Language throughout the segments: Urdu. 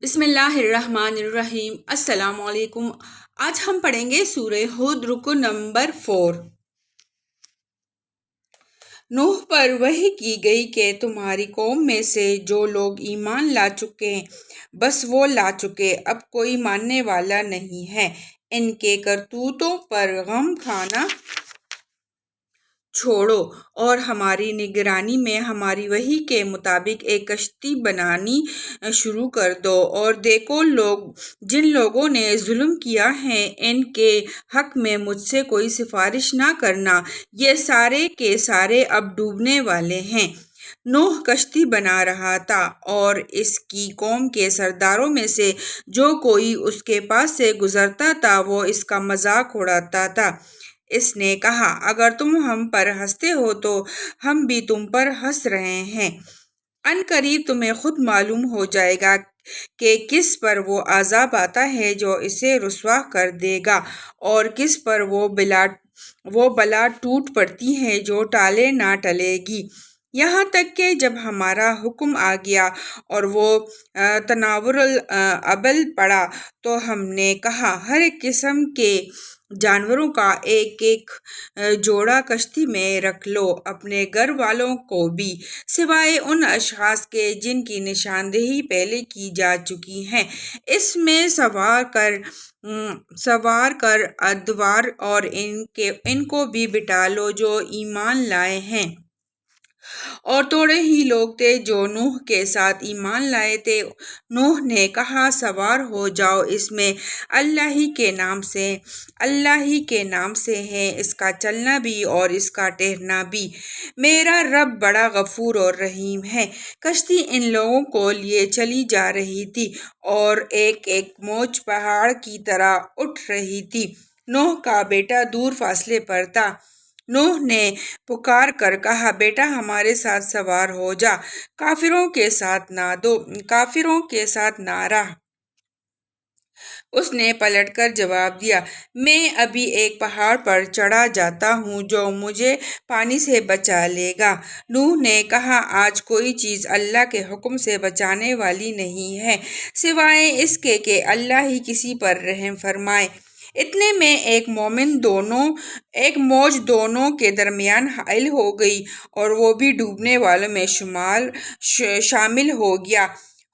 بسم اللہ الرحمن الرحیم۔ السلام علیکم۔ آج ہم پڑھیں گے سورہ ہود رکو نمبر 4۔ نوح پر وحی کی گئی کہ تمہاری قوم میں سے جو لوگ ایمان لا چکے بس وہ لا چکے، اب کوئی ماننے والا نہیں ہے۔ ان کے کرتوتوں پر غم کھانا چھوڑو اور ہماری نگرانی میں ہماری وحی کے مطابق ایک کشتی بنانی شروع کر دو، اور دیکھو جن لوگوں نے ظلم کیا ہے ان کے حق میں مجھ سے کوئی سفارش نہ کرنا، یہ سارے کے سارے اب ڈوبنے والے ہیں۔ نوح کشتی بنا رہا تھا اور اس کی قوم کے سرداروں میں سے جو کوئی اس کے پاس سے گزرتا تھا وہ اس کا مذاق اڑاتا تھا۔ اس نے کہا، اگر تم ہم پر ہنستے ہو تو ہم بھی تم پر ہنس رہے ہیں۔ ان قریب تمہیں خود معلوم ہو جائے گا کہ کس پر وہ عذاب آتا ہے جو اسے رسوا کر دے گا، اور کس پر وہ بلا ٹوٹ پڑتی ہے جو ٹالے نہ ٹلے گی، یہاں تک کہ جب ہمارا حکم آ گیا اور وہ تناور الابل پڑا تو ہم نے کہا، ہر ایک قسم کے جانوروں کا ایک ایک جوڑا کشتی میں رکھ لو، اپنے گھر والوں کو بھی، سوائے ان اشخاص کے جن کی نشاندہی پہلے کی جا چکی ہے، اس میں سوار کر ادوار، اور ان کو بھی بٹھا لو جو ایمان لائے ہیں۔ اور تھوڑے ہی لوگ تھے جو نوح کے ساتھ ایمان لائے تھے۔ نوح نے کہا، سوار ہو جاؤ اس میں، اللہ ہی کے نام سے ہے اس کا چلنا بھی اور اس کا ٹھہرنا بھی، میرا رب بڑا غفور اور رحیم ہے۔ کشتی ان لوگوں کو لیے چلی جا رہی تھی اور ایک ایک موج پہاڑ کی طرح اٹھ رہی تھی۔ نوح کا بیٹا دور فاصلے پر تھا۔ نوح نے پکار کر کہا، بیٹا ہمارے ساتھ سوار ہو جا، کافروں کے ساتھ نہ رہ۔ اس نے پلٹ کر جواب دیا، میں ابھی ایک پہاڑ پر چڑھا جاتا ہوں جو مجھے پانی سے بچا لے گا۔ نوح نے کہا، آج کوئی چیز اللہ کے حکم سے بچانے والی نہیں ہے سوائے اس کے کہ اللہ ہی کسی پر رحم فرمائے۔ اتنے میں ایک موج دونوں کے درمیان حائل ہو گئی اور وہ بھی ڈوبنے والوں میں شامل ہو گیا۔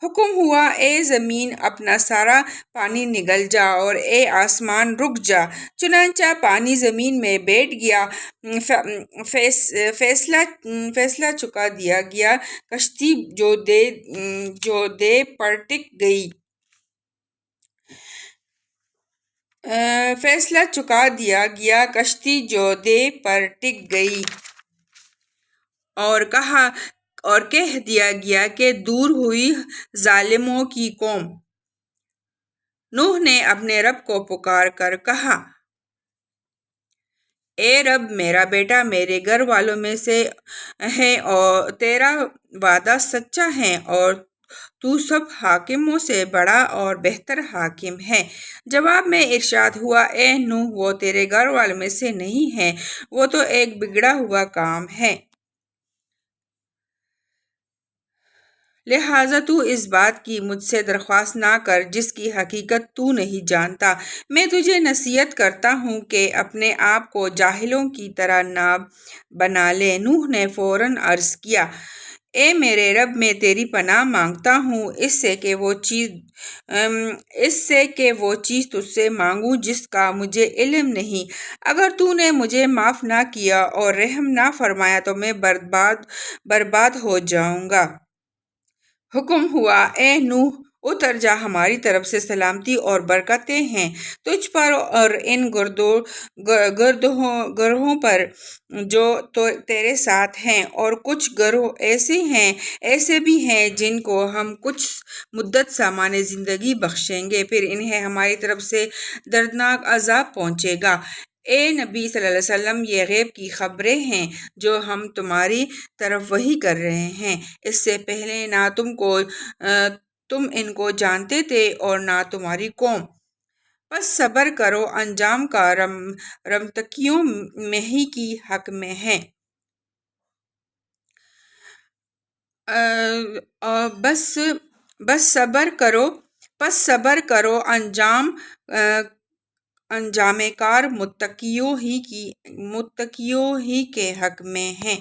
حکم ہوا، اے زمین اپنا سارا پانی نگل جا اور اے آسمان رک جا۔ چنانچہ پانی زمین میں بیٹھ گیا۔ فیصلہ چکا دیا گیا، کشتی جو دے پر ٹک گئی۔ فیصلہ چکا دیا گیا، کشتی جو دے پر ٹک گئی، اور کہہ دیا گیا کہ دور ہوئی ظالموں کی قوم۔ نوح نے اپنے رب کو پکار کر کہا، اے رب، میرا بیٹا میرے گھر والوں میں سے ہے اور تیرا وعدہ سچا ہے، اور تو سب حاکموں سے بڑا اور بہتر حاکم ہے۔ جواب میں ارشاد ہوا، اے نوح، وہ تیرے گھر والوں میں سے نہیں ہے، وہ تو ایک بگڑا ہوا کام ہے۔ لہٰذا تو اس بات کی مجھ سے درخواست نہ کر جس کی حقیقت تو نہیں جانتا۔ میں تجھے نصیحت کرتا ہوں کہ اپنے آپ کو جاہلوں کی طرح نہ بنا لے۔ نوح نے فوراً عرض کیا، اے میرے رب، میں تیری پناہ مانگتا ہوں اس سے کہ وہ چیز تجھ سے مانگوں جس کا مجھے علم نہیں۔ اگر تو نے مجھے معاف نہ کیا اور رحم نہ فرمایا تو میں برباد ہو جاؤں گا۔ حکم ہوا، اے نوح، اتر جا، ہماری طرف سے سلامتی اور برکتیں ہیں تجھ پر اور ان گروہوں پر جو تیرے ساتھ ہیں، اور کچھ گروہ ایسے بھی ہیں جن کو ہم کچھ مدت سامان زندگی بخشیں گے، پھر انہیں ہماری طرف سے دردناک عذاب پہنچے گا۔ اے نبی صلی اللہ علیہ وسلم، یہ غیب کی خبریں ہیں جو ہم تمہاری طرف وحی کر رہے ہیں، اس سے پہلے نہ تم ان کو جانتے تھے اور نہ تمہاری قوم۔ بس صبر کرو، انجام کا رمتکیوں میں ہی کی حق میں ہے۔ بس صبر کرو، پس صبر کرو، انجام کار متقیوں ہی کے حق میں ہے۔